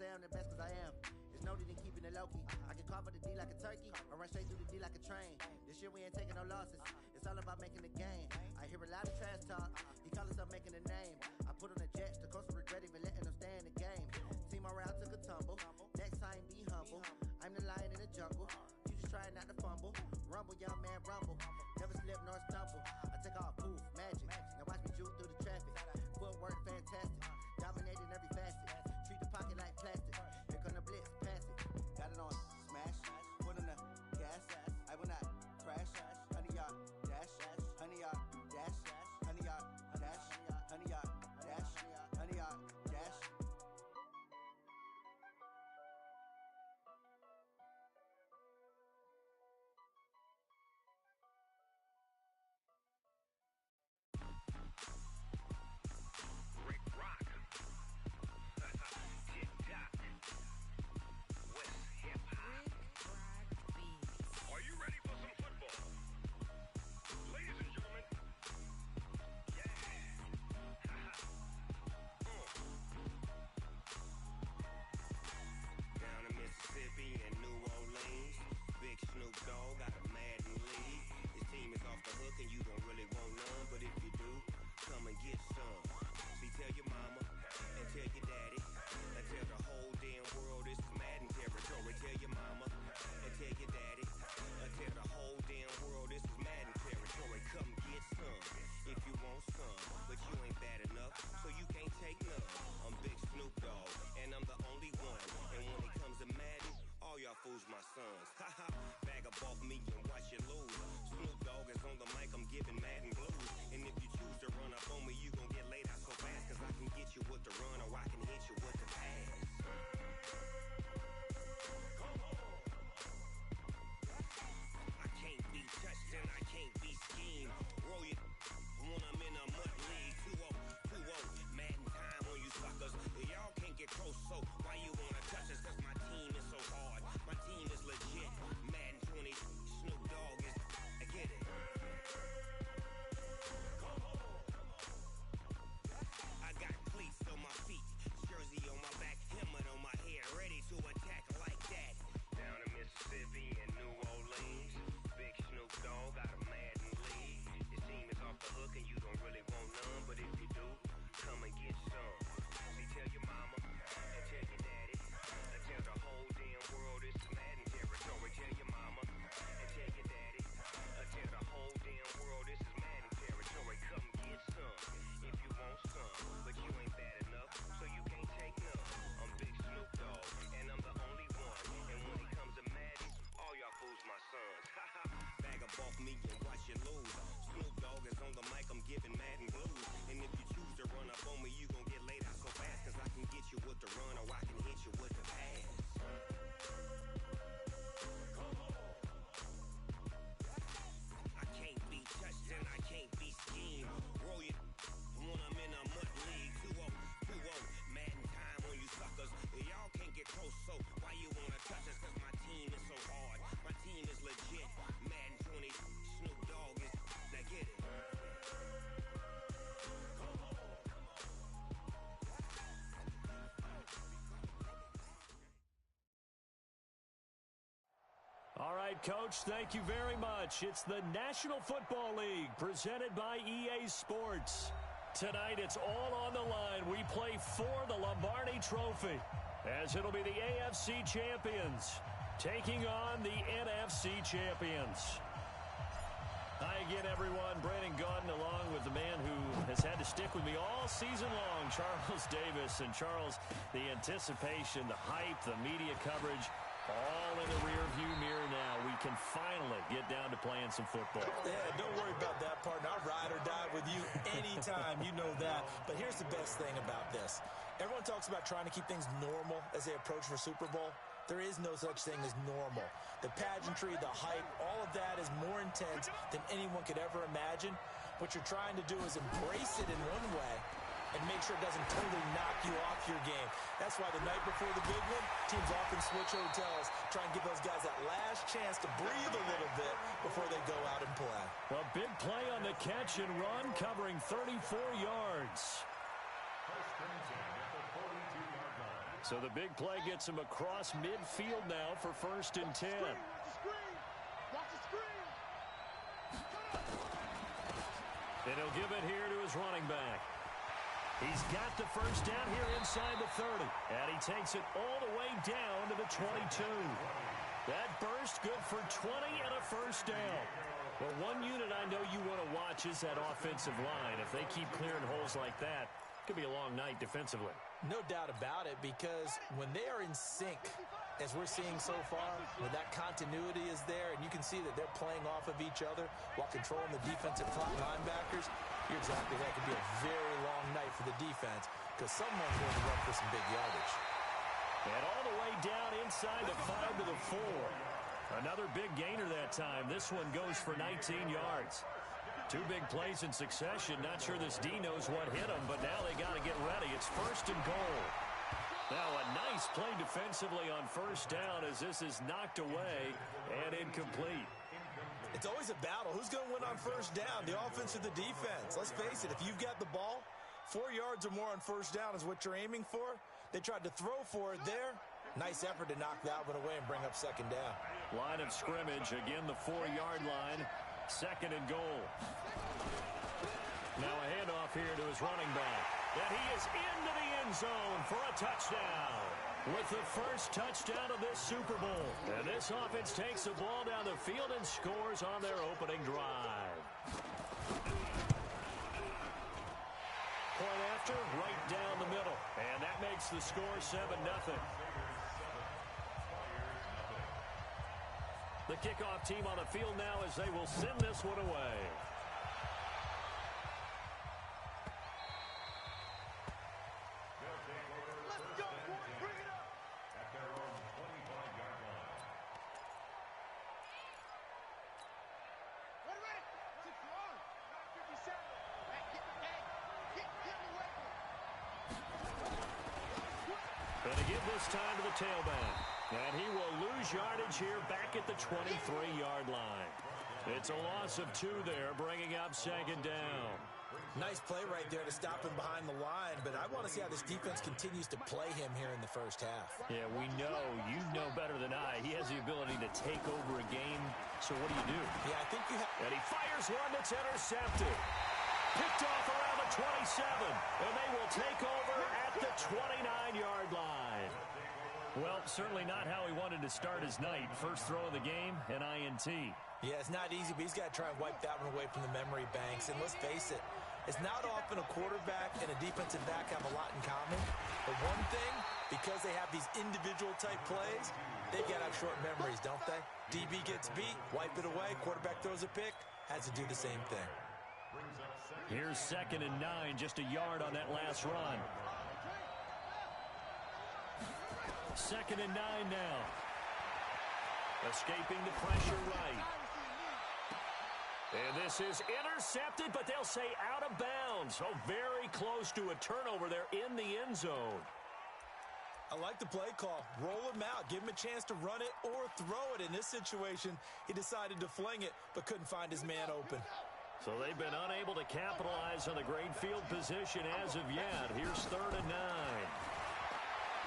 say I'm the best cause I am. It's noted in keeping it low-key. I can carve up the D like a turkey, or run straight through the D like a train. This year we ain't taking no losses. It's all about making the game. I hear a lot of trash talk. He call himself making a name. I put on the Jets, the coach will regret even letting them stay in the game. Team around took a tumble. Next time be humble. I'm the lion in the jungle. You just trying not to fumble. Rumble, young man, rumble. Never slip nor stumble. I take off, poof, magic. Now watch me juke through the traffic. Footwork fantastic. Dominating every facet. Treat the pocket like plastic. Here come the blitz, pass it. Got it on smash. Put on the gas. I will not crash. 100-yard dash. 100-yard dash. 100-yard dash. 100-yard dash. 100-yard dash. Snoop Dogg got a Madden league. His team is off the hook and you don't really want none, but if you do, come and get some. See, tell your mama and tell your daddy and tell the whole damn world this is Madden territory. Tell your mama and tell your daddy and tell the whole damn world this is Madden territory. Come get some if you want some, but you ain't bad enough, so you can't take none. I'm Big Snoop Dogg and I'm the only one, and when it comes to Madden, all y'all fools my sons. Haha, bag up off me and watch you lose. Snoop Dogg is on the mic, I'm giving Madden blues. And if you choose to run up on me, you gon' get laid out so fast, cause I can get you with the run or I can hit you with the pass. I can't be touched and I can't be schemed. Roll you when I'm in a mud league. 2-0, 2-0, Madden time on you suckers. Y'all can't get close, so why you wanna touch us? Cause my team is so hard, my team is legit. Madden 20, Snoop Dogg is, I get it. I got cleats on my feet, jersey on my back, helmet on my head, ready to attack like that. Down in Mississippi and New Orleans, Big Snoop Dogg got a Madden league. His team is off the hook and you don't really want none, but if you do, come and get some. See, tell your mama and tell your daddy and tell the whole damn world this is Madden territory. Tell your mama and tell your daddy and tell the whole damn world this is Madden territory. Come get some if you want some, but you ain't bad enough, so you can't take none. I'm Big Snoop Dogg and I'm the only one, and when it comes to Madden, all y'all fools my sons. Haha, bag up off me and watch you lose. Snoop Dogg is on the mic, I'm giving Madden blues. And if you choose to run up on me, you gon' get laid out so fast, cause I can get you with the run or I can hit you with the pass. I can't be touched and I can't be schemed. Roll you when I'm in a mud league. 2-0, 2-0, Madden time on you suckers. Y'all can't get close, so why you wanna touch us? Cause my team is so hard, my team is legit. Madden 20, Snoop Dogg is, now get it. All right, Coach, thank you very much. It's the National Football League presented by EA Sports. Tonight, it's all on the line. We play for the Lombardi Trophy, as it'll be the AFC champions taking on the NFC champions. Hi again, everyone. Brandon Gaudin along with the man who has had to stick with me all season long, Charles Davis. And Charles, the anticipation, the hype, the media coverage, all in the rearview mirror now. We can finally get down to playing some football. Yeah, don't worry about that, partner. I'll ride or die with you anytime. You know that. But here's the best thing about this. Everyone talks about trying to keep things normal as they approach for Super Bowl. There is no such thing as normal. The pageantry, the hype, all of that is more intense than anyone could ever imagine. What you're trying to do is embrace it in one way and make sure it doesn't totally knock you off your game. That's why the night before the big one, teams often switch hotels, try and give those guys that last chance to breathe a little bit before they go out and play. Well, big play on the catch and run, covering 34 yards. So the big play gets him across midfield now for 1st and 10. And he'll give it here to his running back. He's got the first down here inside the 30. And he takes it all the way down to the 22. That burst good for 20 and a first down. Well, one unit I know you want to watch is that offensive line. If they keep clearing holes like that, it could be a long night defensively. No doubt about it, because when they are in sync, as we're seeing so far, when that continuity is there, and you can see that they're playing off of each other while controlling the defensive front linebackers, you're exactly right. It could be a very long night for the defense because someone's going to run for some big yardage. And all the way down inside the 5 to the 4. Another big gainer that time. This one goes for 19 yards. 2 big plays in succession. Not sure this D knows what hit him, but now they got to get ready. It's 1st and goal. Now a nice play defensively on 1st down as this is knocked away and incomplete. It's always a battle. Who's going to win on 1st down, the offense or the defense? Let's face it, if you've got the ball, 4 yards or more on 1st down is what you're aiming for. They tried to throw for it there. Nice effort to knock that one away and bring up 2nd down. Line of scrimmage, again the 4-yard line. 2nd and goal. Now a handoff here to his running back. And he is into the end zone for a touchdown. With the first touchdown of this Super Bowl. And this offense takes the ball down the field and scores on their opening drive. Point after, right down the middle. And that makes the score 7-0. The kickoff team on the field now as they will send this one away. Let's go, boys. Bring it up. At their own 25-yard line. Ready? 6-1. 9:57. Back, get the game. Get me away from it. Going to give this time to the tailback. And he will lose yardage here back at the 23-yard line. It's a loss of 2 there, bringing up 2nd down. Nice play right there to stop him behind the line, but I want to see how this defense continues to play him here in the 1st half. Yeah, we know. You know better than I. He has the ability to take over a game. So what do? Yeah, I think you have... And he fires one that's intercepted. Picked off around the 27. And they will take over at the 29-yard line. Well, certainly not how he wanted to start his night. First throw of the game, an INT. Yeah, it's not easy, but he's got to try and wipe that one away from the memory banks. And let's face it, it's not often a quarterback and a defensive back have a lot in common. But one thing, because they have these individual type plays, they've got to have short memories, don't they? DB gets beat, wipe it away, quarterback throws a pick, has to do the same thing. Here's 2nd and 9, just a yard on that last run. 2nd and 9 now. Escaping the pressure right. And this is intercepted, but they'll say out of bounds. So very close to a turnover there in the end zone. I like the play call. Roll him out. Give him a chance to run it or throw it. In this situation, he decided to fling it, but couldn't find his man open. So they've been unable to capitalize on the great field position as of yet. Here's 3rd and 9.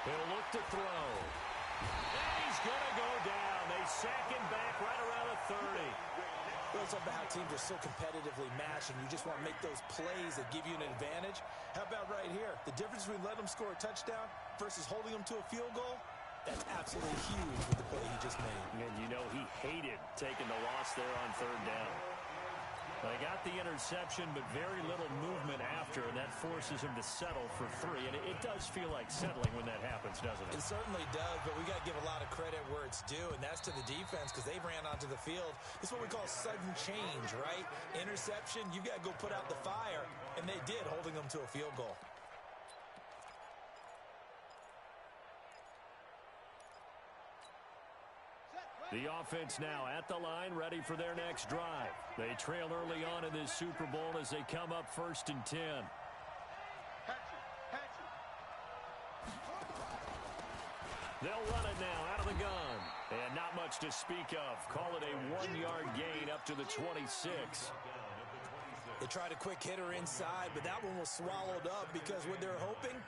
He'll look to throw. And he's going to go down. They sack him back right around the 30. Well, it's about how teams are so competitively matched, and you just want to make those plays that give you an advantage. How about right here? The difference between letting them score a touchdown versus holding them to a field goal, that's absolutely huge with the play he just made. And you know he hated taking the loss there on 3rd down. They got the interception, but very little movement after, and that forces him to settle for 3. And it does feel like settling when that happens, doesn't it? It certainly does, but we got to give a lot of credit where it's due, and that's to the defense because they ran onto the field. It's what we call sudden change, right? Interception, you got to go put out the fire, and they did, holding them to a field goal. The offense now at the line, ready for their next drive. They trail early on in this Super Bowl as they come up 1st and 10. They'll run it now out of the gun. And not much to speak of. Call it a 1-yard gain up to the 26. They tried a quick hitter inside, but that one was swallowed up because what they're hoping,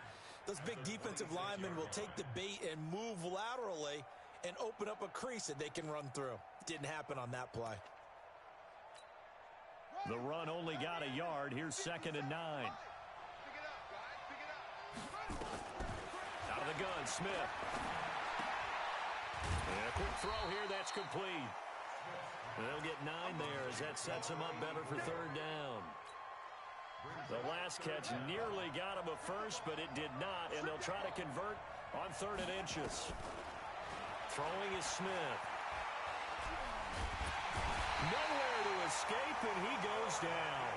Those big defensive linemen will take the bait and move laterally and open up a crease that they can run through. Didn't happen on that play. The run only got a yard. Here's 2nd and 9. Out of the gun, Smith. And a quick throw here, that's complete. They'll get 9 there as that sets them up better for 3rd down. The last catch nearly got him a first, but it did not, and they'll try to convert on 3rd and inches. Throwing is Smith. Nowhere to escape, and he goes down.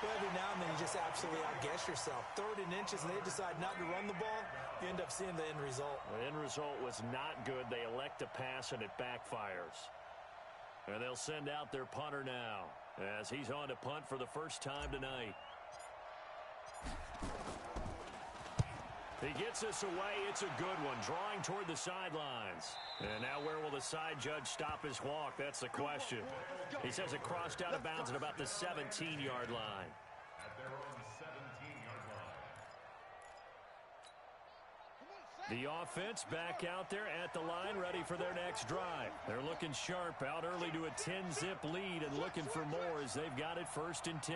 Well, every now and then you just absolutely outguess yourself. 3rd and inches, and they decide not to run the ball. You end up seeing the end result. The end result was not good. They elect to pass, and it backfires. And they'll send out their punter now as he's on to punt for the first time tonight. He gets us away. It's a good one, drawing toward the sidelines. And now where will the side judge stop his walk? That's the question. He says it crossed out of bounds at about the 17-yard line. At their own 17-yard line. The offense back out there at the line, ready for their next drive. They're looking sharp, out early to a 10-zip lead and looking for more as they've got it 1st and 10.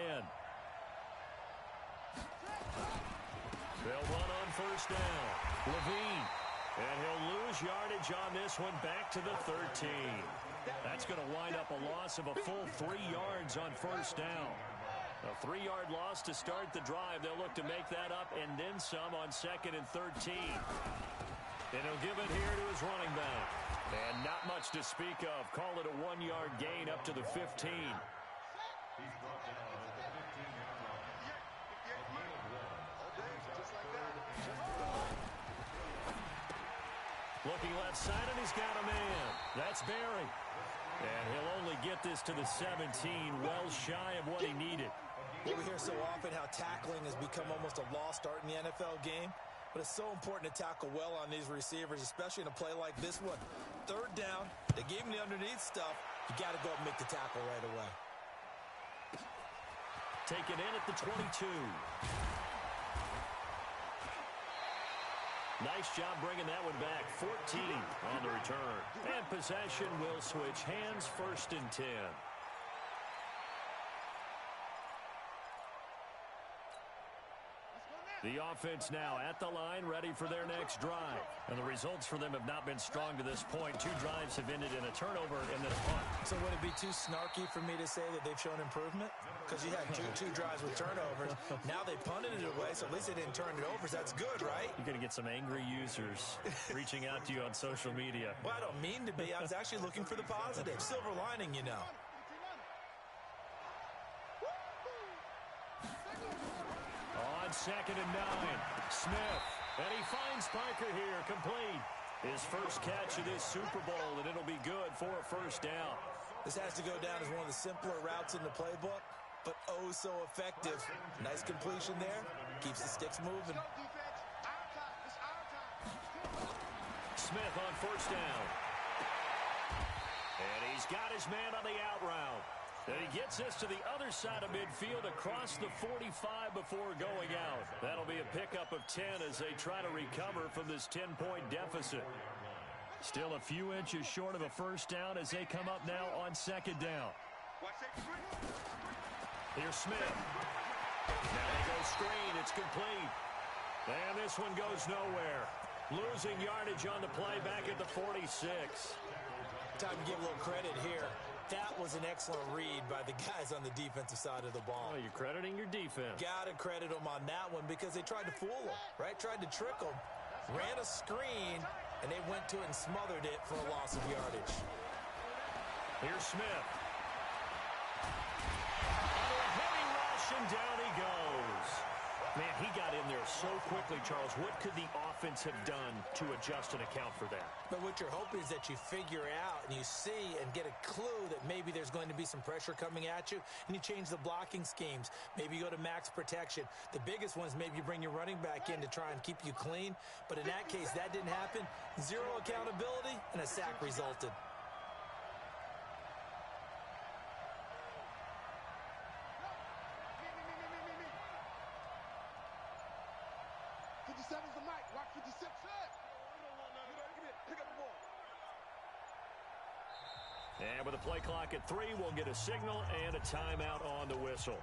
They'll run on 1st down. Levine. And he'll lose yardage on this one back to the 13. That's going to wind up a loss of a full 3 yards on 1st down. A 3-yard loss to start the drive. They'll look to make that up and then some on 2nd and 13. And he'll give it here to his running back. And not much to speak of. Call it a 1-yard gain up to the 15. He's brought down at the 15-yard line. Looking left side, and he's got a man. That's Barry. And he'll only get this to the 17, well shy of what he needed. Well, we hear so often how tackling has become almost a lost art in the NFL game. But it's so important to tackle well on these receivers, especially in a play like this one. 3rd down, they gave him the underneath stuff. You got to go and make the tackle right away. Taken in at the 22. Nice job bringing that one back. 14 on the return. And possession will switch hands, 1st and 10. The offense now at the line, ready for their next drive. And the results for them have not been strong to this point. 2 drives have ended in a turnover and then a punt. So would it be too snarky for me to say that they've shown improvement? Because you had two drives with turnovers. Now they punted it away, so at least they didn't turn it over. So that's good, right? You're going to get some angry users reaching out to you on social media. Well, I don't mean to be. I was actually looking for the positive. Silver lining, you know. On 2nd and 9, Smith. And he finds Parker here, complete. His first catch of this Super Bowl, and it'll be good for a 1st down. This has to go down as one of the simpler routes in the playbook, but oh so effective. Nice completion there. Keeps the sticks moving. Smith on 1st down. And he's got his man on the out route. And he gets this to the other side of midfield across the 45 before going out. That'll be a pickup of 10 as they try to recover from this 10-point deficit. Still a few inches short of a 1st down as they come up now on 2nd down. Here's Smith. Now they go screen. It's complete. And this one goes nowhere. Losing yardage on the play back at the 46. Time to give a little credit here. That was an excellent read by the guys on the defensive side of the ball. Oh, you're crediting your defense. Got to credit them on that one because they tried to fool them, right? Tried to trick them. Ran a screen, and they went to it and smothered it for a loss of yardage. Here's Smith. Under a heavy rush, and down he goes. Man, he got in there so quickly, Charles. What could the offense have done to adjust and account for that? But what you're hoping is that you figure out and you see and get a clue that maybe there's going to be some pressure coming at you, and you change the blocking schemes. Maybe you go to max protection. The biggest one is maybe you bring your running back in to try and keep you clean. But in that case, that didn't happen. Zero accountability, and a sack resulted. And with a play clock at 3, we'll get a signal and a timeout on the whistle.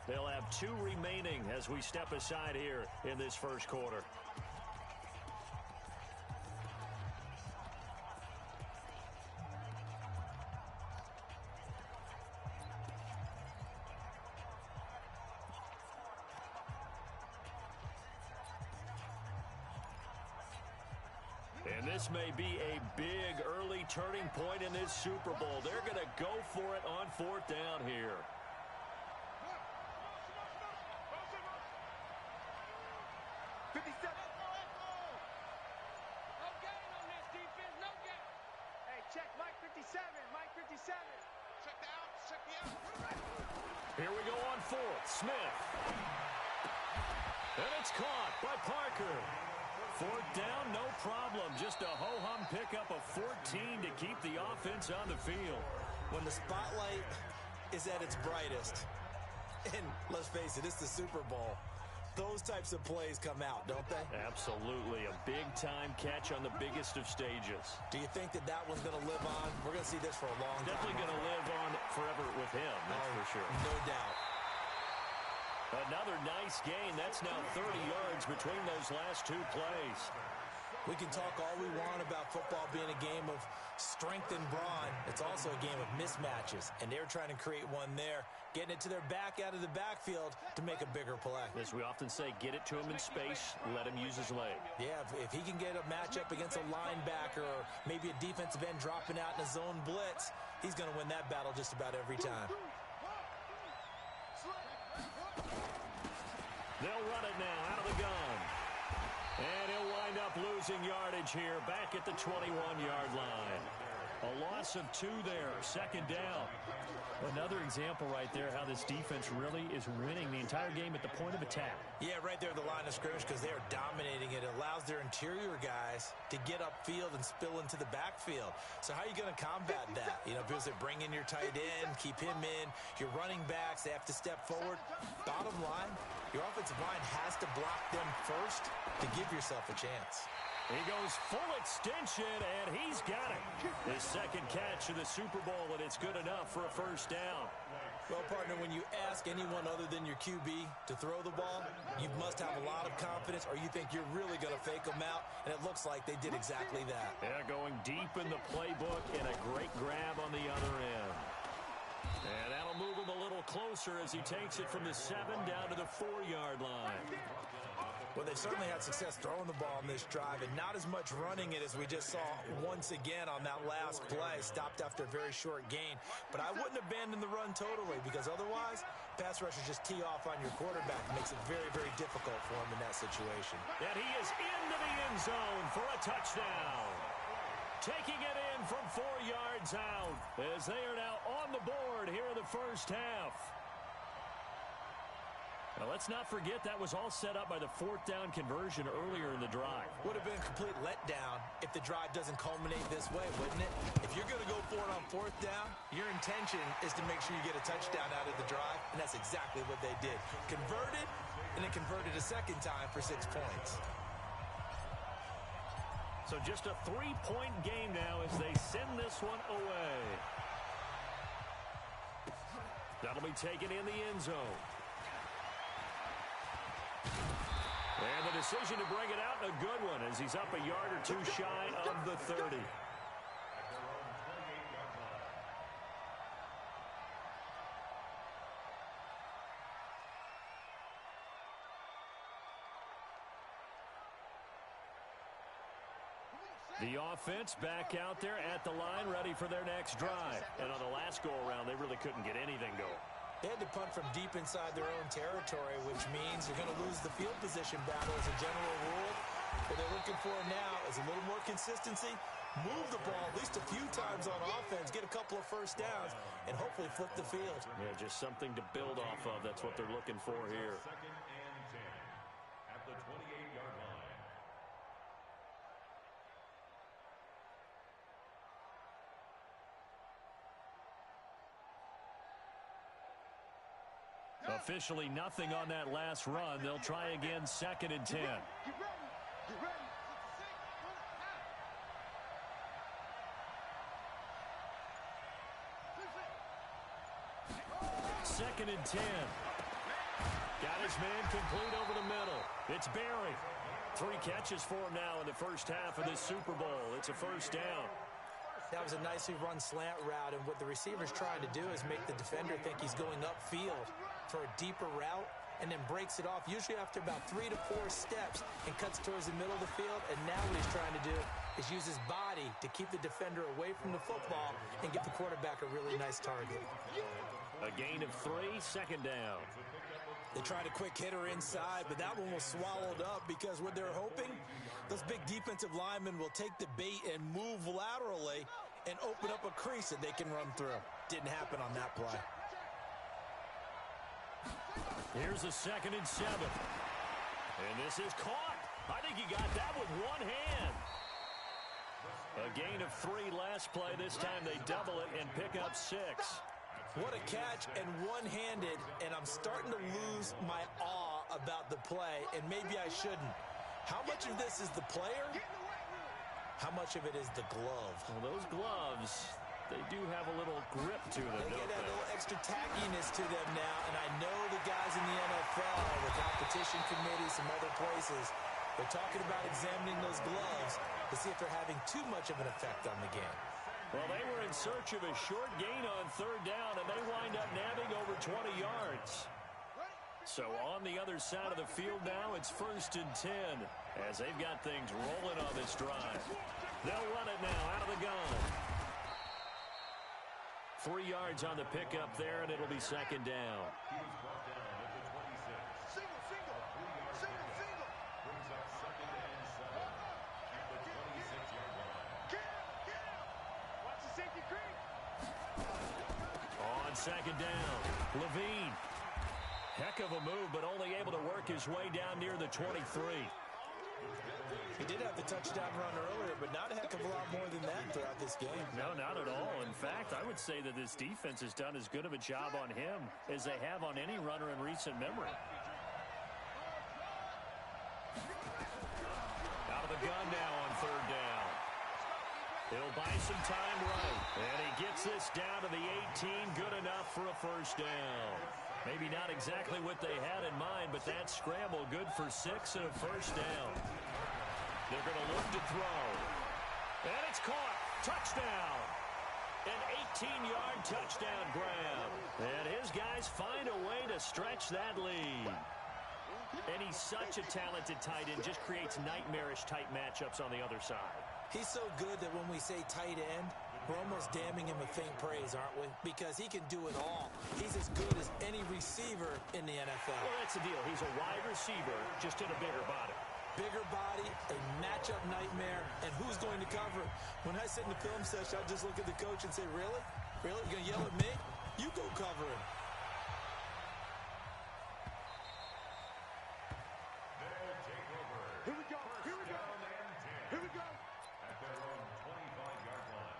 They'll have 2 remaining as we step aside here in this first quarter. And this may be a big early turning point in this Super Bowl. They're going to go for it on 4th down here. Here we go on 4th. Smith. And it's caught by Parker. 4th down, no problem. Just a ho-hum pickup of 14 to keep the offense on the field. When the spotlight is at its brightest, and let's face it, it's the Super Bowl, those types of plays come out, don't they? Absolutely. A big-time catch on the biggest of stages. Do you think that that one's going to live on? We're going to see this for a long time. Definitely going to live on forever with him, that's for sure. No doubt. Another nice gain. That's now 30 yards between those last 2 plays. We can talk all we want about football being a game of strength and brawn. It's also a game of mismatches, and they're trying to create one there, getting it to their back out of the backfield to make a bigger play. As we often say, get it to him in space, let him use his leg. Yeah, if he can get a matchup against a linebacker or maybe a defensive end dropping out in a zone blitz, he's going to win that battle just about every time. They'll run it now out of the gun. And he'll wind up losing yardage here back at the 21-yard line. A loss of 2 there, 2nd down. Another example right there how this defense really is winning the entire game at the point of attack. Yeah, right there at the line of scrimmage because they are dominating it. It allows their interior guys to get upfield and spill into the backfield. So how are you going to combat that? You know, because they bring in your tight end, keep him in. Your running backs, they have to step forward. Bottom line, your offensive line has to block them first to give yourself a chance. He goes full extension, and he's got it. His 2nd catch of the Super Bowl, and it's good enough for a 1st down. Well, partner, when you ask anyone other than your QB to throw the ball, you must have a lot of confidence, or you think you're really going to fake them out, and it looks like they did exactly that. Yeah, going deep in the playbook, and a great grab on the other end. And that'll move him a little closer as he takes it from the 7 down to the 4-yard line. Well, they've certainly had success throwing the ball on this drive and not as much running it as we just saw once again on that last play. Stopped after a very short gain. But I wouldn't abandon the run totally because otherwise, pass rushers just tee off on your quarterback. It makes it very, very difficult for him in that situation. And he is into the end zone for a touchdown. Taking it in from 4 yards out as they are now on the board here in the first half. Now, let's not forget that was all set up by the 4th down conversion earlier in the drive. Would have been a complete letdown if the drive doesn't culminate this way, wouldn't it? If you're going to go for it on 4th down, your intention is to make sure you get a touchdown out of the drive, and that's exactly what they did. Converted, and then converted a 2nd time for 6 points. So just a 3-point game now as they send this one away. That'll be taken in the end zone. And the decision to bring it out, a good one, as he's up a yard or 2 shy of the 30. The offense back out there at the line, ready for their next drive. And on the last go-around, they really couldn't get anything going. They had to punt from deep inside their own territory, which means you're going to lose the field position battle as a general rule. What they're looking for now is a little more consistency, move the ball at least a few times on offense, get a couple of 1st downs, and hopefully flip the field. Yeah, just something to build off of. That's what they're looking for here. 2nd and 10 at the 28-yard line. Officially nothing on that last run. They'll try again 2nd and 10. Get ready. Get ready. 2nd and 10. Got his man complete over the middle. It's Barry. 3 catches for him now in the first half of this Super Bowl. It's a first down. That was a nicely run slant route, and what the receiver's trying to do is make the defender think he's going upfield for a deeper route, and then breaks it off, usually after about 3 to 4 steps, and cuts towards the middle of the field. And now what he's trying to do is use his body to keep the defender away from the football and give the quarterback a really nice target. A gain of 3, 2nd down. They tried a quick hitter inside, but that one was swallowed up because what they're hoping, those big defensive linemen will take the bait and move laterally and open up a crease that they can run through. Didn't happen on that play. Here's a 2nd and 7. And this is caught. I think he got that with one hand. A gain of 3 last play. This time they double it and pick up 6. What a catch, and one-handed, and I'm starting to lose my awe about the play, and maybe I shouldn't. How much of this is the player? How much of it is the glove? Well, those gloves, they do have a little grip to them, They don't get a they? little extra tackiness to them now, and I know the guys in the NFL, the competition committees, some other places, they're talking about examining those gloves to see if they're having too much of an effect on the game. Well, they were in search of a short gain on 3rd down, and they wind up nabbing over 20 yards. So on the other side of the field now, it's 1st and 10 as they've got things rolling on this drive. They'll run it now out of the gun. 3 yards on the pickup there, and it'll be 2nd down. He was brought down at the 26. Single. Brings up 2nd and 7 at the 26-yard line. Get him. Watch the safety creep. On 2nd down, Levine. Heck of a move, but only able to work his way down near the 23. He did have the touchdown run earlier, but not a heck of a lot more than that throughout this game. No, not at all. In fact, I would say that this defense has done as good of a job on him as they have on any runner in recent memory. Out of the gun now on 3rd down. He'll buy some time right, and he gets this down to the 18, good enough for a first down. Maybe not exactly what they had in mind, but that scramble good for 6 and a first down. They're going to look to throw. And it's caught. Touchdown. An 18-yard touchdown grab. And his guys find a way to stretch that lead. And he's such a talented tight end, just creates nightmarish tight matchups on the other side. He's so good that when we say tight end, we're almost damning him with faint praise, aren't we? Because he can do it all. He's as good as any receiver in the NFL. Well, that's the deal. He's a wide receiver, just in a bigger body. Bigger body, a matchup nightmare, and who's going to cover him? When I sit in the film session, I just look at the coach and say, really? Really? You're going to yell at me? You go cover him. They'll take over. Here we go. First down and 10 Here we go. at their own 25-yard line.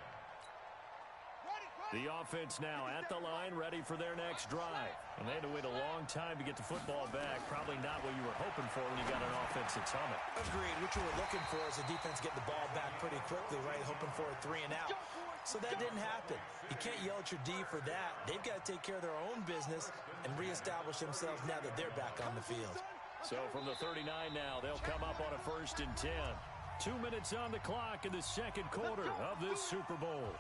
The offense now at the line, ready for their next drive. And they had to wait a long time to get the football back. Probably not what you were hoping for when you got an offense that's humming. Agreed. What you were looking for is the defense getting the ball back pretty quickly, right? Hoping for a 3 and out. So that didn't happen. You can't yell at your D for that. They've got to take care of their own business and reestablish themselves now that they're back on the field. So from the 39 now, they'll come up on a 1st and 10. 2 minutes on the clock in the second quarter of this Super Bowl.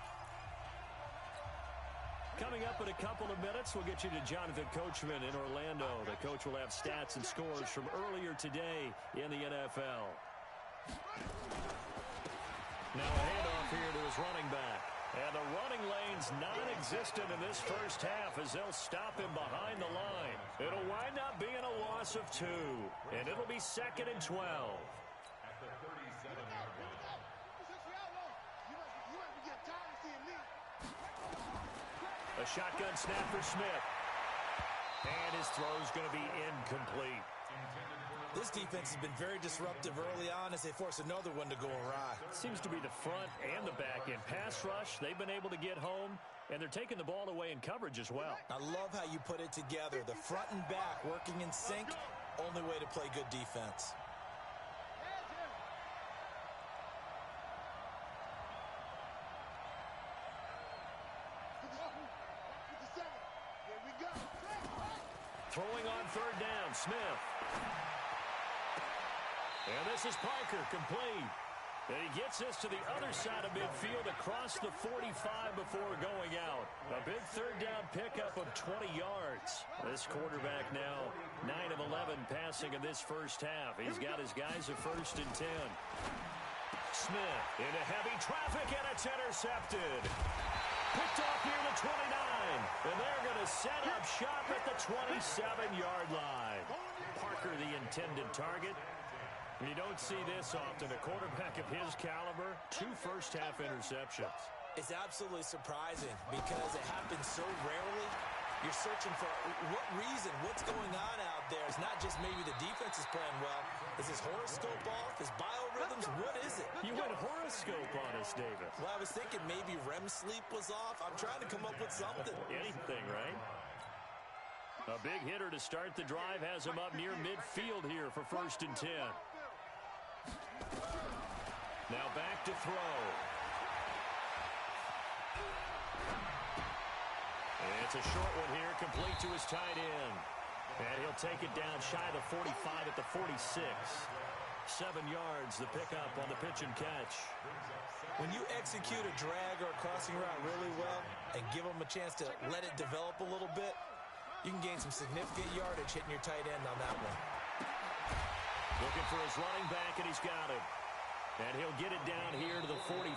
Coming up in a couple of minutes, we'll get you to Jonathan Coachman in Orlando. The coach will have stats and scores from earlier today in the NFL. Now a handoff here to his running back. And the running lane's non-existent in this first half as they'll stop him behind the line. It'll wind up being a loss of 2. And it'll be 2nd and 12. At the 37-yard line. A shotgun snap for Smith. And his throw's going to be incomplete. This defense has been very disruptive early on as they force another one to go awry. Seems to be the front and the back end. Pass rush, they've been able to get home, and they're taking the ball away in coverage as well. I love how you put it together. The front and back working in sync, only way to play good defense. Here we go. Throwing on third down, Smith. And this is Parker, complete. And he gets this to the other side of midfield across the 45 before going out. A big third down pickup of 20 yards. This quarterback now 9 of 11 passing in this first half. He's got his guys at 1st and 10. Smith into heavy traffic, and it's intercepted. Picked off near the 29. And they're going to set up shop at the 27-yard line. Parker, the intended target. You don't see this often. A quarterback of his caliber, 2 first-half interceptions. It's absolutely surprising because it happens so rarely. You're searching for what reason, what's going on out there. It's not just maybe the defense is playing well. Is his horoscope off? His biorhythms? What is it? You went horoscope on us, David. Well, I was thinking maybe REM sleep was off. I'm trying to come up with something. Anything, right? A big hitter to start the drive has him up near midfield here for 1st and 10. Now back to throw. It's a short one here, complete to his tight end. And he'll take it down shy of the 45 at the 46. 7 yards, the pickup on the pitch and catch. When you execute a drag or a crossing route really well and give them a chance to let it develop a little bit, you can gain some significant yardage hitting your tight end on that one. Looking for his running back, and he's got him. And he'll get it down here to the 43.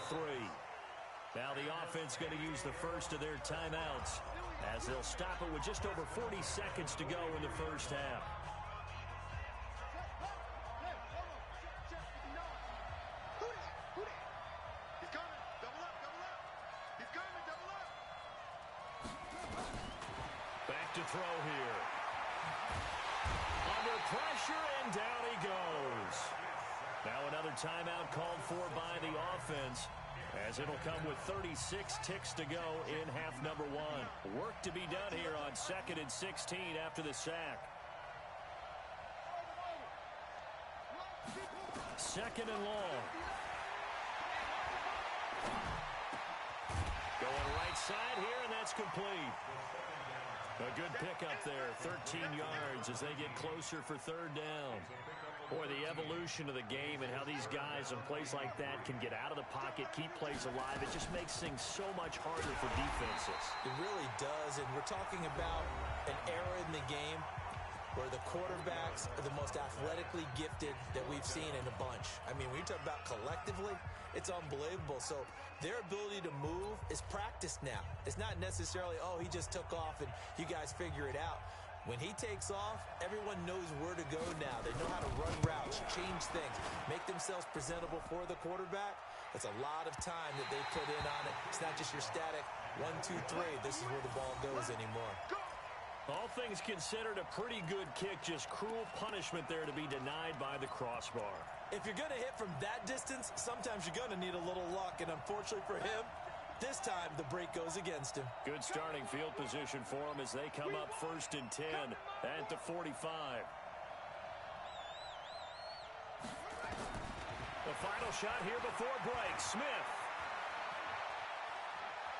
Now the offense going to use the first of their timeouts as they'll stop it with just over 40 seconds to go in the first half. He's coming. Double up, double up. He's coming, double up. Back to throw here. Under pressure, and down he goes. Now another timeout called for by the offense, as it'll come with 36 ticks to go in half number 1. Work to be done here on 2nd and 16 after the sack. 2nd and long. Going right side here, and that's complete. A good pickup there, 13 yards as they get closer for 3rd down. Boy, the evolution of the game and how these guys in plays like that can get out of the pocket, keep plays alive, it just makes things so much harder for defenses. It really does, and we're talking about an era in the game where the quarterbacks are the most athletically gifted that we've seen in a bunch. I mean, when you talk about collectively, it's unbelievable. So their ability to move is practiced now. It's not necessarily, oh, he just took off and you guys figure it out. When he takes off, everyone knows where to go now. They know how to run routes, change things, make themselves presentable for the quarterback. It's a lot of time that they put in on it. It's not just your static 1, 2, 3. This is where the ball goes anymore. All things considered, a pretty good kick, just cruel punishment there to be denied by the crossbar. If you're going to hit from that distance, sometimes you're going to need a little luck, and unfortunately for him, this time the break goes against him. Good starting field position for him as they come up 1st and 10 at the 45. The final shot here before break. Smith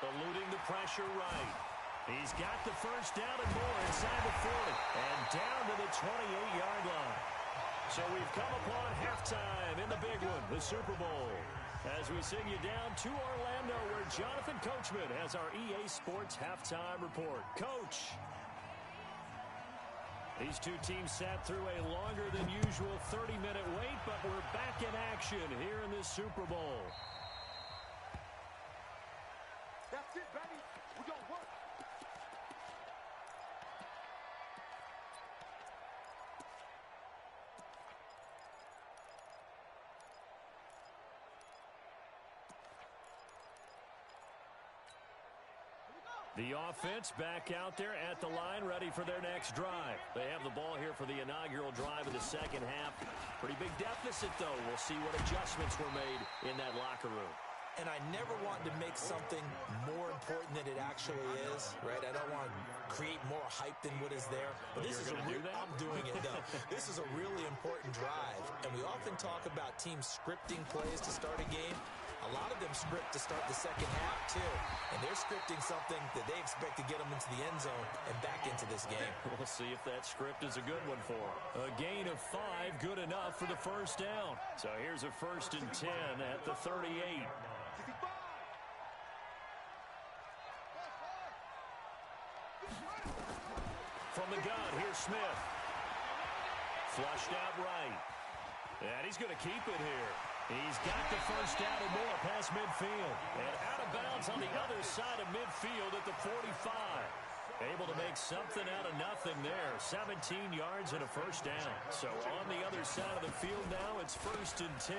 eluding the pressure right. He's got the first down and more inside the 40 and down to the 28-yard line. So we've come upon halftime in the big one, the Super Bowl, as we send you down to Orlando where Jonathan Coachman has our EA Sports halftime report. Coach, these two teams sat through a longer than usual 30-minute wait, but we're back in action here in this Super Bowl. That's it, baby. We're going to work. The offense back out there at the line, ready for their next drive. They have the ball here for the inaugural drive of the second half. Pretty big deficit, though. We'll see what adjustments were made in that locker room. And I never want to make something more important than it actually is, right? I don't want to create more hype than what is there. But this is I'm doing it, though. This is a really important drive. And we often talk about teams scripting plays to start a game. A lot of them script to start the second half, too. And they're scripting something that they expect to get them into the end zone and back into this game. We'll see if that script is a good one for them. A gain of 5, good enough for the first down. So here's a 1st and 10 at the 38. From the gun, here's Smith. Flushed out right. And he's going to keep it here. He's got the first down and more past midfield. And out of bounds on the other side of midfield at the 45. Able to make something out of nothing there. 17 yards and a first down. So on the other side of the field now, it's 1st and 10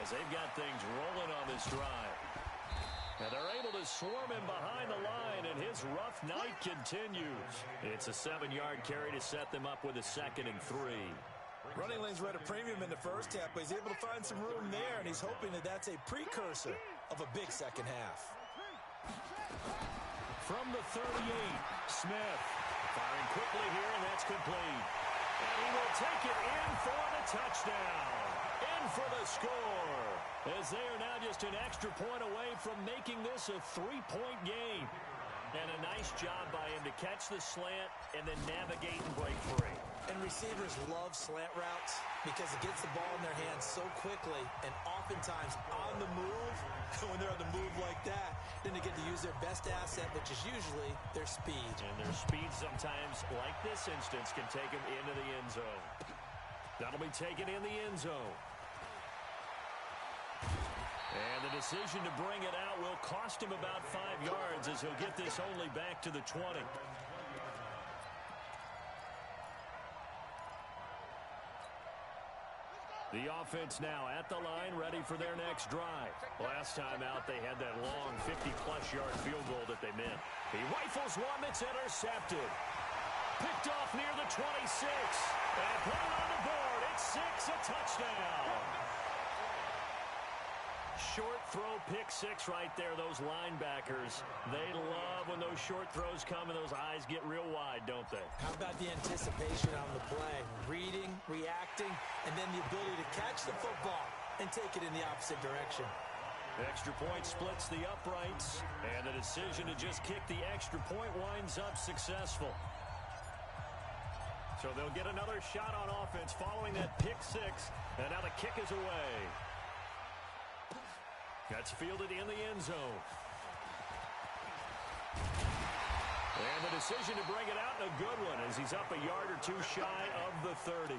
as they've got things rolling on this drive. And they're able to swarm him behind the line, and his rough night continues. It's a 7-yard carry to set them up with a 2nd and 3. Running lanes were at a premium in the first half, but he's able to find some room there, and he's hoping that that's a precursor of a big second half. From the 38, Smith firing quickly here, and that's complete. And he will take it in for the touchdown. In for the score. As they are now just an extra point away from making this a 3-point game. And a nice job by him to catch the slant and then navigate and break free. And receivers love slant routes because it gets the ball in their hands so quickly and oftentimes on the move. When they're on the move like that, then they get to use their best asset, which is usually their speed. And their speed sometimes, like this instance, can take them into the end zone. That'll be taken in the end zone. And the decision to bring it out will cost him about 5 yards as he'll get this only back to the 20. The offense now at the line, ready for their next drive. Last time out, they had that long 50-plus yard field goal that they missed. He rifles one that's intercepted. Picked off near the 26. And put it on the board. It's 6, a touchdown. Short throw, pick 6 right there. Those linebackers, they love when those short throws come and those eyes get real wide, don't they? How about the anticipation on the play? Reading, reacting, and then the ability to catch the football and take it in the opposite direction. Extra point splits the uprights, and the decision to just kick the extra point winds up successful. So they'll get another shot on offense following that pick 6, and now the kick is away. That's fielded in the end zone. And the decision to bring it out, and a good one, as he's up a yard or 2 shy of the 30.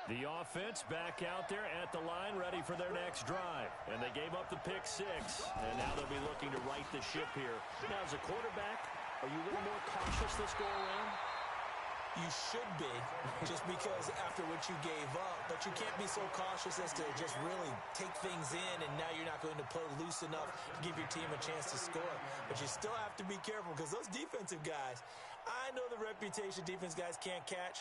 The offense back out there at the line, ready for their next drive. And they gave up the pick 6, and now they'll be looking to right the ship here. Now, as a quarterback, are you a little more cautious this go-around? You should be, just because after what you gave up, but you can't be so cautious as to just really take things in, and now you're not going to play loose enough to give your team a chance to score. But you still have to be careful, because those defensive guys, I know the reputation defense guys can't catch.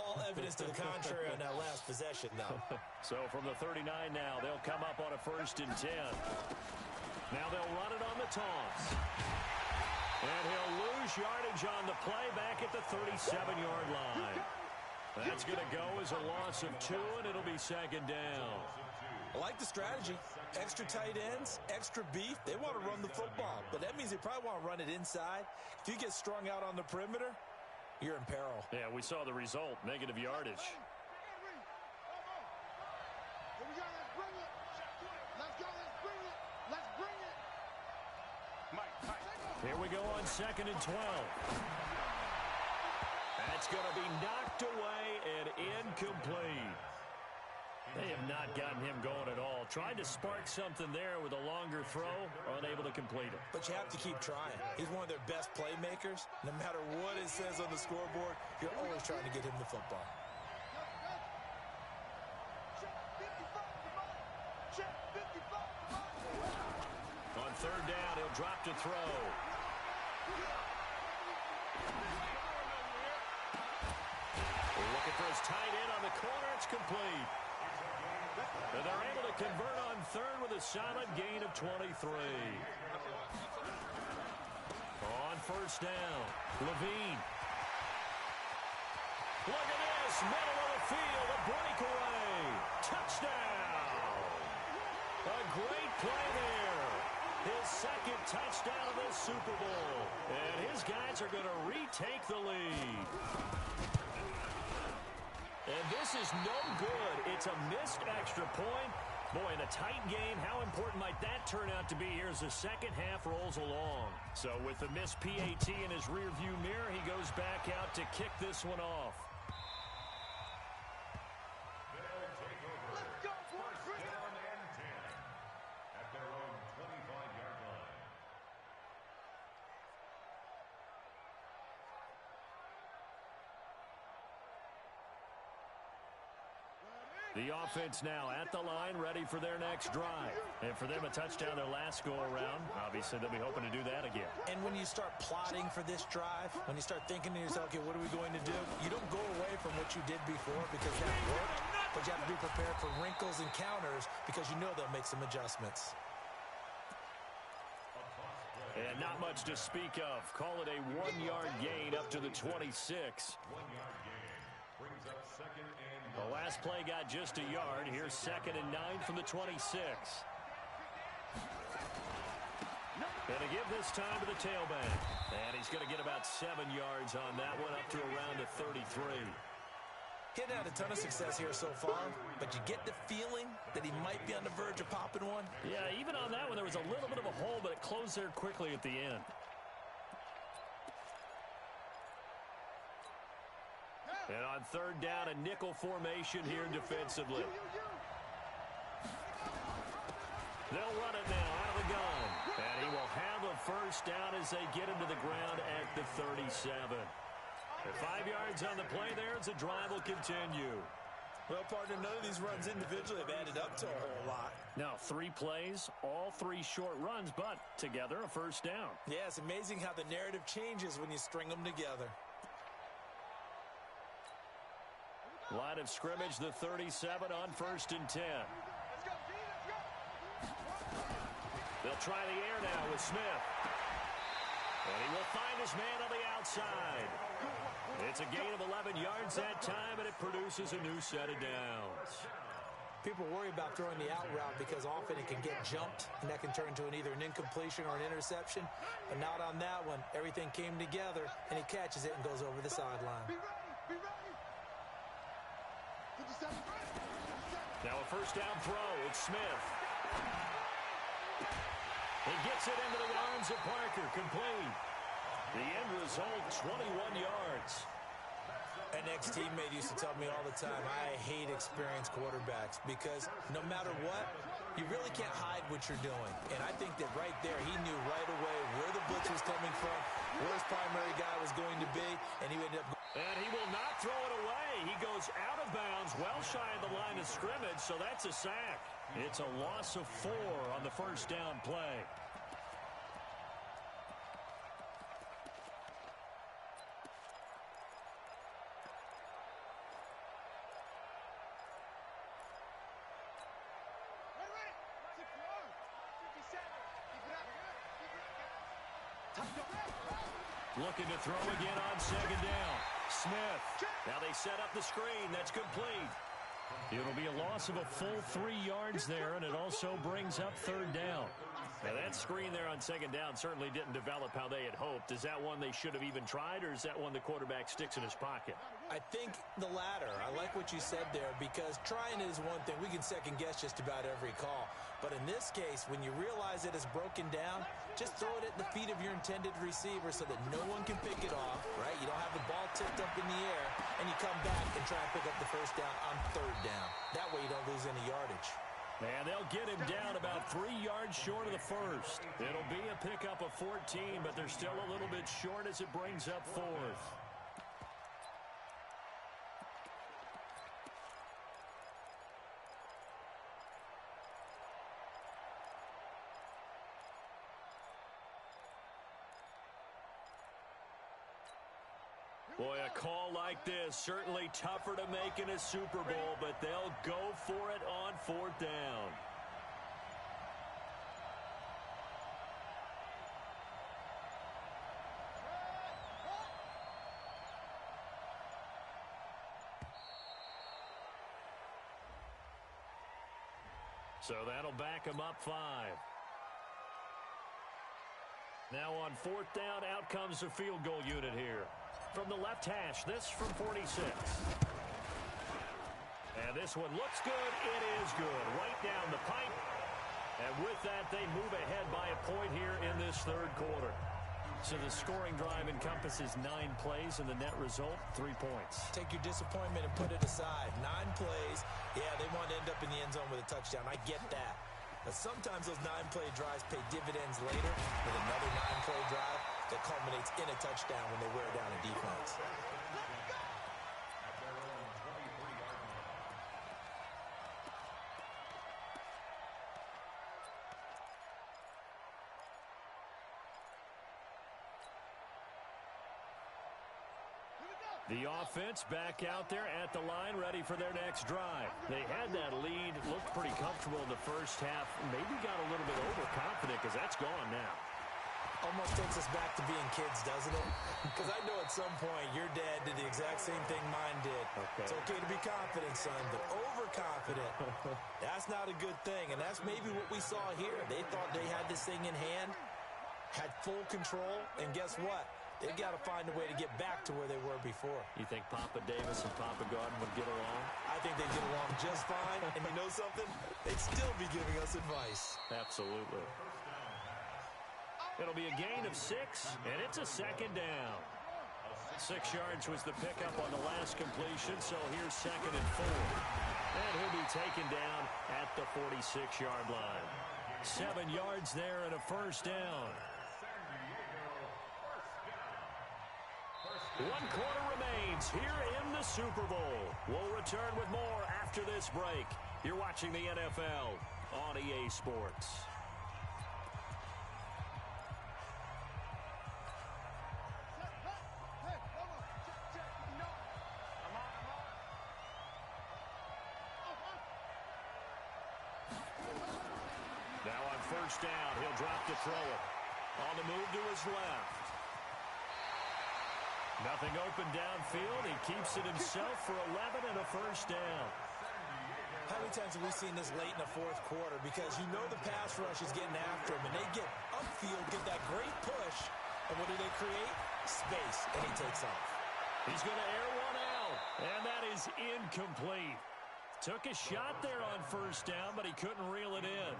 All evidence to the contrary on that last possession, though. So from the 39 now, they'll come up on a 1st and 10. Now they'll run it on the toss. And he'll lose yardage on the play back at the 37-yard line. That's going to go as a loss of 2, and it'll be 2nd down. I like the strategy. Extra tight ends, extra beef. They want to run the football, but that means they probably want to run it inside. If you get strung out on the perimeter, you're in peril. Yeah, we saw the result, negative yardage. Here we go on 2nd and 12. That's going to be knocked away and incomplete. They have not gotten him going at all. Tried to spark something there with a longer throw, unable to complete it. But you have to keep trying. He's one of their best playmakers. No matter what it says on the scoreboard, you're always trying to get him the football. On 3rd down, he'll drop to throw. Looking for his tight end on the corner. It's complete. And they're able to convert on 3rd with a solid gain of 23. On first down. Levine. Look at this. Middle of the field. A breakaway. Touchdown. A great play there. His second touchdown of the Super Bowl. And his guys are going to retake the lead. And this is no good. It's a missed extra point. Boy, in a tight game, how important might that turn out to be here as the second half rolls along? So with the missed PAT in his rearview mirror, he goes back out to kick this one off. They'll take over. First down and 10 at their own 25-yard line. The offense now at the line, ready for their next drive. And for them, a touchdown their last go-around. Obviously, they'll be hoping to do that again. And when you start plotting for this drive, when you start thinking to yourself, okay, what are we going to do? You don't go away from what you did before because that worked, but you have to be prepared for wrinkles and counters because you know they'll make some adjustments. And not much to speak of. Call it a 1-yard gain up to the 26. 1-yard gain brings up second and 9. The last play got just a yard. Here's 2nd and 9 from the 26. Gonna give this time to the tailback. And he's going to get about 7 yards on that one, up to around a 33. He hadn't had a ton of success here so far, but you get the feeling that he might be on the verge of popping one. Yeah, even on that one, there was a little bit of a hole, but it closed there quickly at the end. And on 3rd down, a nickel formation here defensively. They'll run it now out of the gun. And he will have a first down as they get him to the ground at the 37. 5 yards on the play there as the drive will continue. Well, partner, none of these runs individually have added up to a whole lot. Now, 3 plays, all 3 short runs, but together a first down. Yeah, it's amazing how the narrative changes when you string them together. Line of scrimmage, the 37 on 1st and 10. They'll try the air now with Smith. And he will find his man on the outside. It's a gain of 11 yards that time, and it produces a new set of downs. People worry about throwing the out route because often it can get jumped, and that can turn into either an incompletion or an interception. But not on that one. Everything came together, and he catches it and goes over the sideline. Now a first down throw. It's Smith. He gets it into the arms of Parker. Complete. The end result, 21 yards. An ex-teammate used to tell me all the time, I hate experienced quarterbacks because no matter what, you really can't hide what you're doing. And I think that right there, he knew right away where the blitz was coming from, where his primary guy was going to be, and he ended up... And he will not throw it away. He goes out of bounds, well shy of the line of scrimmage, so that's a sack. It's a loss of 4 on the first down play. Looking to throw again on 2nd down. Smith. Now they set up the screen. That's complete. It'll be a loss of a full 3 yards there, and it also brings up 3rd down. Now that screen there on 2nd down certainly didn't develop how they had hoped. Is that one they should have even tried, or is that one the quarterback sticks in his pocket? I think the latter. I like what you said there because trying it is one thing. We can second guess just about every call. But in this case, when you realize it is broken down, just throw it at the feet of your intended receiver so that no one can pick it off, right? You don't have the ball tipped up in the air, and you come back and try and pick up the first down on 3rd down. That way you don't lose any yardage. And they'll get him down about 3 yards short of the first. It'll be a pickup of 14, but they're still a little bit short as it brings up 4th. Boy, a call like this, certainly tougher to make in a Super Bowl, but they'll go for it on 4th down. So that'll back them up 5. Now on 4th down, out comes the field goal unit here. From the left hash, this from 46. And this one looks good. It is good. Right down the pipe. And with that, they move ahead by a point here in this 3rd quarter. So the scoring drive encompasses 9 plays, and the net result, 3 points. Take your disappointment and put it aside. 9 plays. Yeah, they want to end up in the end zone with a touchdown. I get that. But sometimes those 9-play drives pay dividends later with another 9-play drive that culminates in a touchdown when they wear down a defense. The offense back out there at the line, ready for their next drive. They had that lead, looked pretty comfortable in the first half, maybe got a little bit overconfident because that's gone now. Almost takes us back to being kids, doesn't it? Because I know at some point your dad did the exact same thing mine did. Okay. It's okay to be confident, son, but overconfident, that's not a good thing. And that's maybe what we saw here. They thought they had this thing in hand, had full control, and guess what? They got to find a way to get back to where they were before. You think Papa Davis and Papa Gordon would get along? I think they'd get along just fine. And you know something? They'd still be giving us advice. Absolutely. It'll be a gain of 6, and it's a 2nd down. 6 yards was the pickup on the last completion, so here's 2nd and 4. And he'll be taken down at the 46-yard line. 7 yards there and a 1st down. 1 quarter remains here in the Super Bowl. We'll return with more after this break. You're watching the NFL on EA Sports. Now on 1st down, he'll drop to throw it. On the move to his left. Nothing open downfield. He keeps it himself for 11 and a 1st down. How many times have we seen this late in the 4th quarter? Because you know the pass rush is getting after him, and they get upfield, get that great push, and what do they create? Space, and he takes off. He's going to air one out, and that is incomplete. Took a shot there on 1st down, but he couldn't reel it in.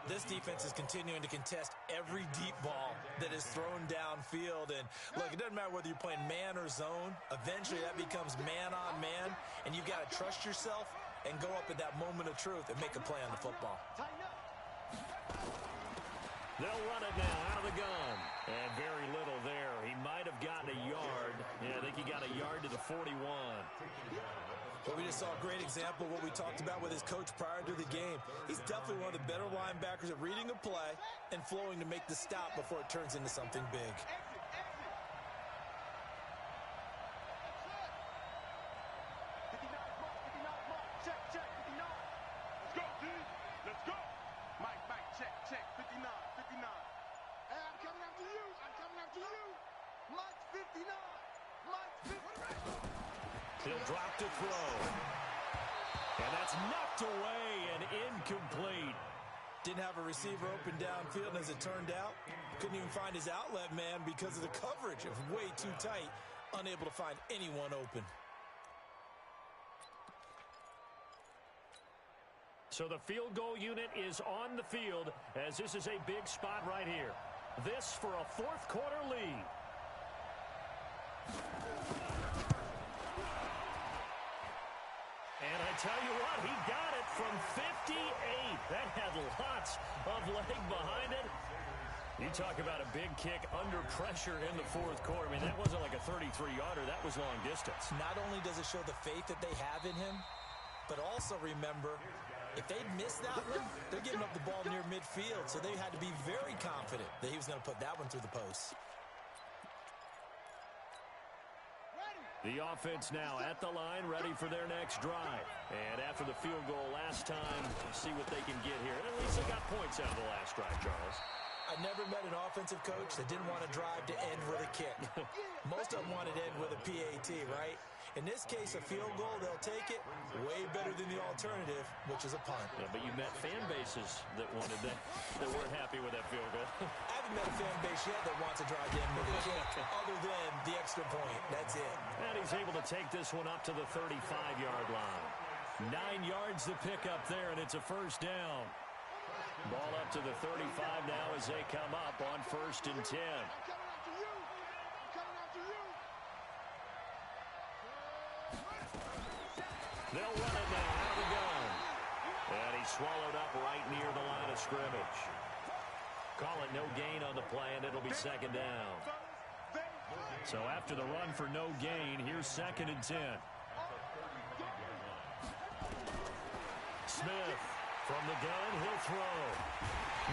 This defense is continuing to contest every deep ball that is thrown downfield. And, look, it doesn't matter whether you're playing man or zone. Eventually, that becomes man-on-man, and you've got to trust yourself and go up at that moment of truth and make a play on the football. They'll run it now out of the gun. And very little there. He might have gotten a yard. Yeah, I think he got a yard to the 41. But we just saw a great example of what we talked about with his coach prior to the game. He's definitely one of the better linebackers at reading a play and flowing to make the stop before it turns into something big. He'll drop to throw. And that's knocked away and incomplete. Didn't have a receiver open downfield, and as it turned out, couldn't even find his outlet man because of the coverage. It was way too tight, unable to find anyone open. So the field goal unit is on the field as this is a big spot right here. This for a 4th quarter lead. And I tell you what, he got it from 58. That had lots of leg behind it. You talk about a big kick under pressure in the 4th quarter. I mean, that wasn't like a 33-yarder. That was long distance. Not only does it show the faith that they have in him, but also remember, if they'd missed that one, they're giving up the ball near midfield. So they had to be very confident that he was going to put that one through the post. The offense now at the line, ready for their next drive. And after the field goal last time, see what they can get here. And at least they got points out of the last drive, Charles. I never met an offensive coach that didn't want to drive to end with a kick. Most of them wanted to end with a PAT, right? In this case, a field goal, they'll take it. Way better than the alternative, which is a punt. Yeah, but you met fan bases that wanted that weren't happy with that field goal. I haven't met a fan base yet that wants to drive in with a kick other than the extra point. That's it. And he's able to take this one up to the 35-yard line. 9 yards to pick up there, and it's a first down. Ball up to the 35 now as they come up on 1st and 10. They'll run it now out of the gun. And he's swallowed up right near the line of scrimmage. Call it no gain on the play, and it'll be 2nd down. So after the run for no gain, here's 2nd and 10. Smith from the gun, he'll throw.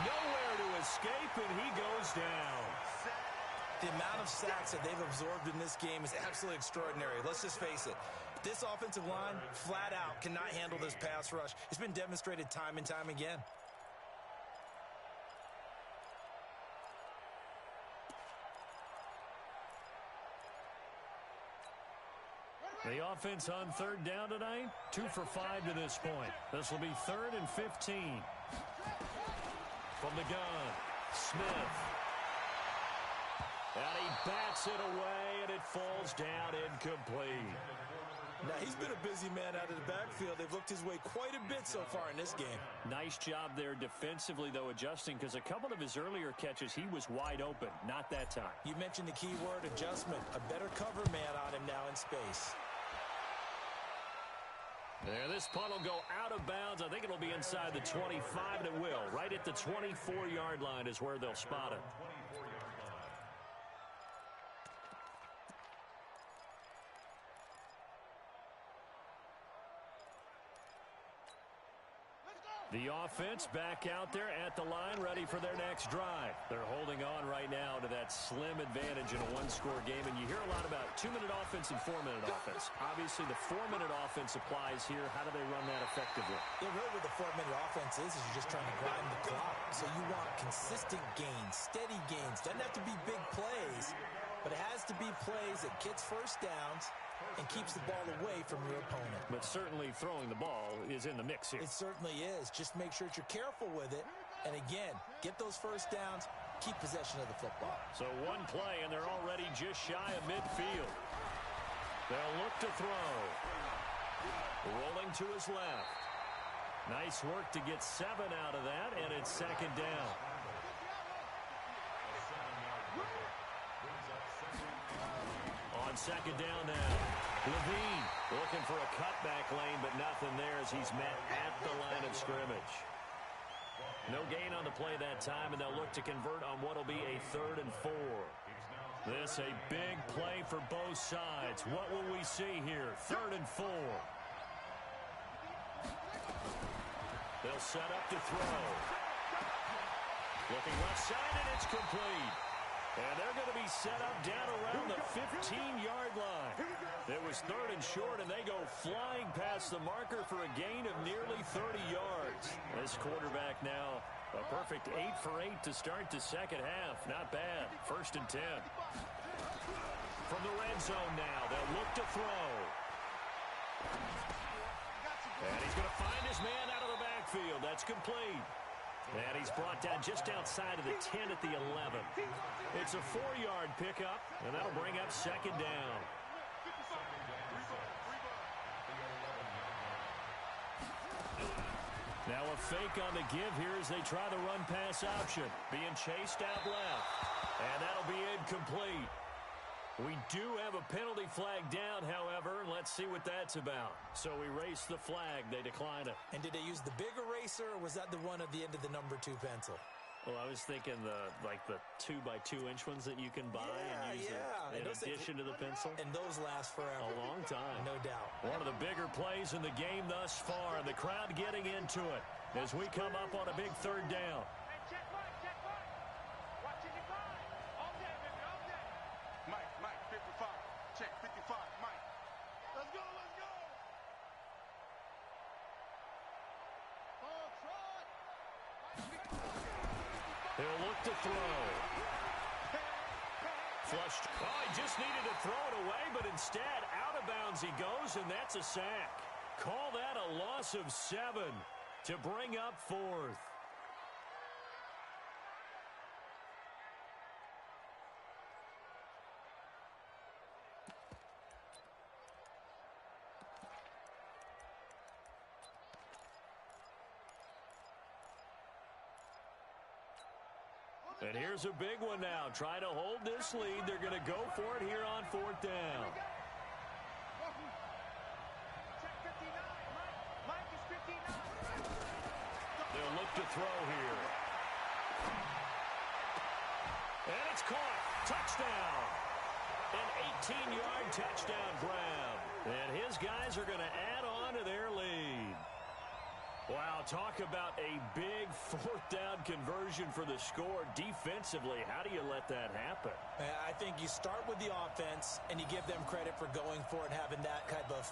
Nowhere to escape, and he goes down. The amount of sacks that they've absorbed in this game is absolutely extraordinary. Let's just face it. This offensive line, flat out, cannot handle this pass rush. It's been demonstrated time and time again. The offense on 3rd down tonight, 2 for 5 to this point. This will be 3rd and 15. From the gun, Smith. And he bats it away, and it falls down incomplete. Now, he's been a busy man out of the backfield. They've looked his way quite a bit so far in this game. Nice job there defensively, though, adjusting, because a couple of his earlier catches, he was wide open. Not that time. You mentioned the key word, adjustment. A better cover man on him now in space. There, this punt will go out of bounds. I think it'll be inside the 25, and it will. Right at the 24-yard line is where they'll spot it. The offense back out there at the line, ready for their next drive. They're holding on right now to that slim advantage in a one-score game, and you hear a lot about 2-minute offense and 4-minute offense. Obviously, the 4-minute offense applies here. How do they run that effectively? Yeah, really what the 4-minute offense is you're just trying to grind the clock. So you want consistent gains, steady gains. Doesn't have to be big plays, but it has to be plays that gets first downs and keeps the ball away from your opponent. But certainly throwing the ball is in the mix here. It certainly is. Just make sure that you're careful with it. And again, get those first downs, keep possession of the football. So one play, and they're already just shy of midfield. They'll look to throw. Rolling to his left. Nice work to get 7 out of that, and it's 2nd down. On 2nd down now, Levine looking for a cutback lane, but nothing there as he's met at the line of scrimmage. No gain on the play that time, and they'll look to convert on what will be a 3rd and 4. This a big play for both sides. What will we see here? 3rd and 4. They'll set up to throw. Looking left side, and it's complete. And they're going to be set up down around the 15-yard line. It was 3rd and short, and they go flying past the marker for a gain of nearly 30 yards. This quarterback now a perfect 8 for 8 to start the second half. Not bad. 1st and 10. From the red zone now, they'll look to throw. And he's going to find his man out of the backfield. That's complete. And he's brought down just outside of the 10 at the 11. It's a 4-yard pickup, and that'll bring up 2nd down. Now a fake on the give here as they try the run-pass option. Being chased out left, and that'll be incomplete. We do have a penalty flag down, however, and let's see what that's about. So we race the flag. They decline it. And did they use the big eraser, or was that the one at the end of the number 2 pencil? Well, I was thinking the 2x2-inch ones that you can buy and use in addition to the pencil. And those last forever. A long time. No doubt. One of the bigger plays in the game thus far, and the crowd getting into it as we come up on a big 3rd down. He'll look to throw. flushed. Oh, he just needed to throw it away, but instead, out of bounds he goes, and that's a sack. Call that a loss of 7 to bring up 4th. And here's a big one now. Trying to hold this lead. They're going to go for it here on 4th down. They'll look to throw here. And it's caught. Touchdown. An 18-yard touchdown grab. And his guys are going to add on to their lead. Wow, talk about a big 4th down conversion for the score. Defensively, how do you let that happen? I think you start with the offense, and you give them credit for going for it, having that type of,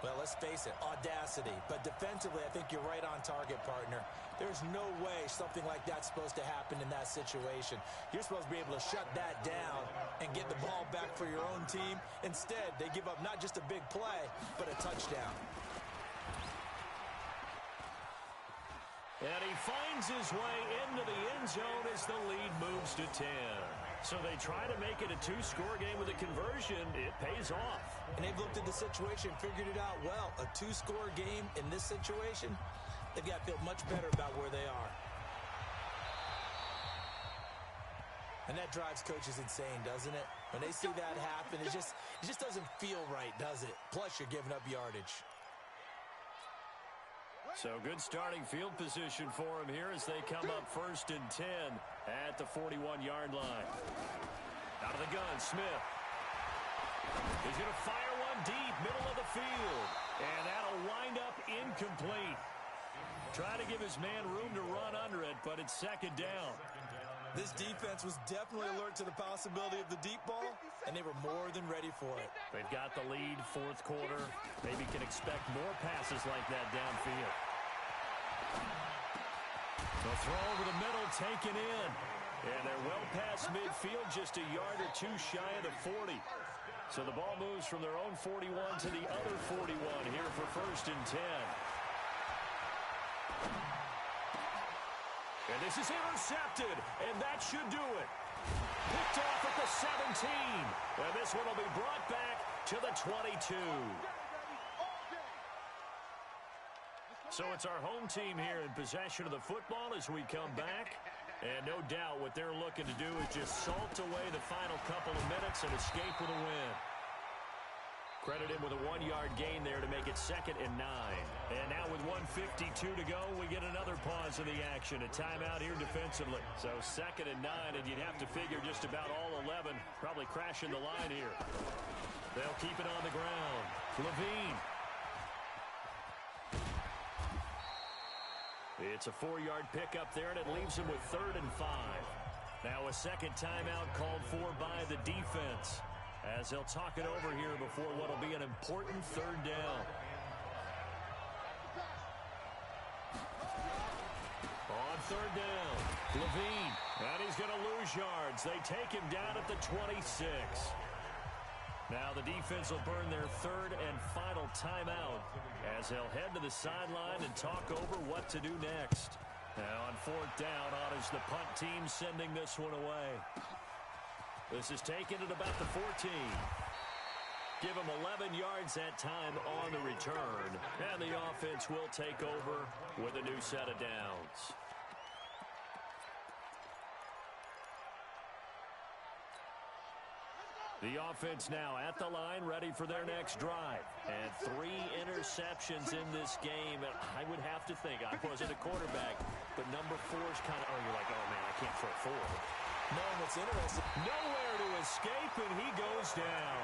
well, let's face it, audacity. But defensively, I think you're right on target, partner. There's no way something like that's supposed to happen in that situation. You're supposed to be able to shut that down and get the ball back for your own team. Instead, they give up not just a big play, but a touchdown. And he finds his way into the end zone as the lead moves to 10. So they try to make it a 2-score game with a conversion. It pays off. And they've looked at the situation, figured it out well. A 2-score game in this situation, they've got to feel much better about where they are. And that drives coaches insane, doesn't it? When they see that happen, it just doesn't feel right, does it? Plus, you're giving up yardage. So good starting field position for him here as they come up 1st and 10 at the 41-yard line. Out of the gun, Smith. He's going to fire one deep, middle of the field. And that'll wind up incomplete. Try to give his man room to run under it, but it's 2nd down. This defense was definitely alert to the possibility of the deep ball, and they were more than ready for it. They've got the lead, 4th quarter. Maybe can expect more passes like that downfield. So throw over the middle, taken in. And they're well past midfield, just a yard or 2 shy of the 40. So the ball moves from their own 41 to the other 41 here for 1st and 10. And this is intercepted, and that should do it. Picked off at the 17. And this one will be brought back to the 22. So it's our home team here in possession of the football as we come back. And no doubt what they're looking to do is just salt away the final couple of minutes and escape with a win. Credit him with a 1-yard gain there to make it 2nd and 9. And now with 1:52 to go, we get another pause in the action. A timeout here defensively. So 2nd and 9, and you'd have to figure just about all 11 probably crashing the line here. They'll keep it on the ground. Levine. It's a 4-yard pickup there, and it leaves him with 3rd and 5. Now a 2nd timeout called for by the defense, as they'll talk it over here before what will be an important 3rd down. On 3rd down, Levine, and he's going to lose yards. They take him down at the 26. Now the defense will burn their 3rd and final timeout as they'll head to the sideline and talk over what to do next. Now on 4th down, on is the punt team sending this one away. This is taken at about the 14. Give them 11 yards that time on the return. And the offense will take over with a new set of downs. The offense now at the line, ready for their next drive. And 3 interceptions in this game. And I would have to think, I wasn't a quarterback, but number 4 is kind of, oh, you're like, oh, man, I can't throw 4. No, what's interesting, nowhere to escape, and he goes down.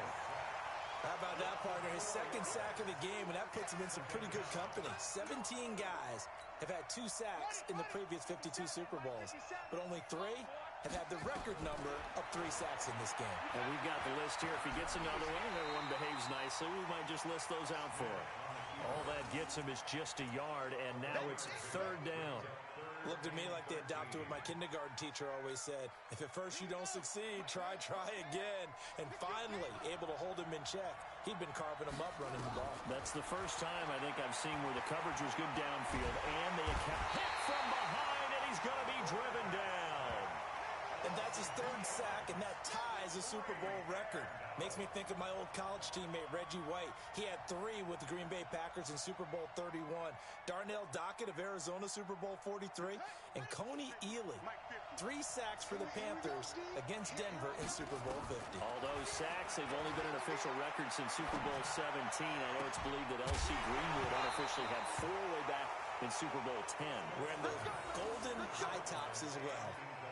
How about that, partner? His 2nd sack of the game, and that puts him in some pretty good company. 17 guys have had 2 sacks in the previous 52 Super Bowls, but only 3 have had the record number of 3 sacks in this game. And we've got the list here. If he gets another one and everyone behaves nicely, we might just list those out for him. All that gets him is just a yard, and now it's 3rd down. Looked at me like they adopted what my kindergarten teacher always said. If at first you don't succeed, try again. And finally, able to hold him in check. He'd been carving him up running the ball. That's the first time I think I've seen where the coverage was good downfield, and they kept hit from behind, and he's going to be driven down. And that's his third sack, and that ties a Super Bowl record. Makes me think of my old college teammate, Reggie White. He had 3 with the Green Bay Packers in Super Bowl 31. Darnell Dockett of Arizona, Super Bowl 43. And Coney Ely, 3 sacks for the Panthers against Denver in Super Bowl 50. All those sacks, they've only been an official record since Super Bowl 17. I know it's believed that L.C. Greenwood unofficially had 4 way back in Super Bowl 10. Wearing those golden high tops as well.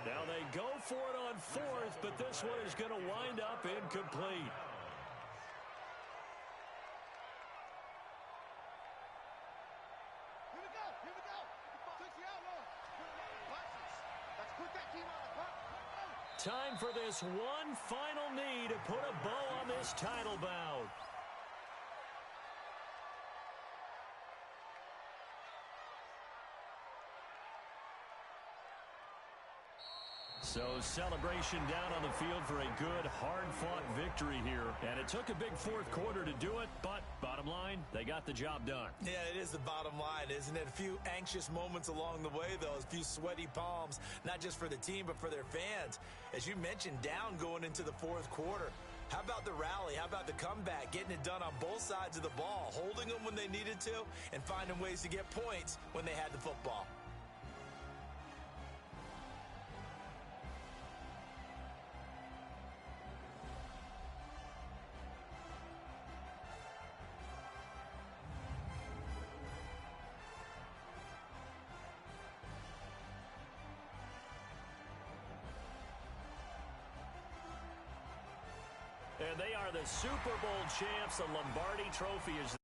Now they go for it on 4th, but this one is going to wind up incomplete. Here we go. 60 outlaws. Let's put that team on the clock. Time for this one final knee to put a bow on this title bout. So celebration down on the field for a good, hard-fought victory here. And it took a big 4th quarter to do it, but bottom line, they got the job done. Yeah, it is the bottom line, isn't it? A few anxious moments along the way, though. A few sweaty palms, not just for the team, but for their fans. As you mentioned, down going into the 4th quarter. How about the rally? How about the comeback? Getting it done on both sides of the ball, holding them when they needed to, and finding ways to get points when they had the football. And they are the Super Bowl champs. The Lombardi Trophy is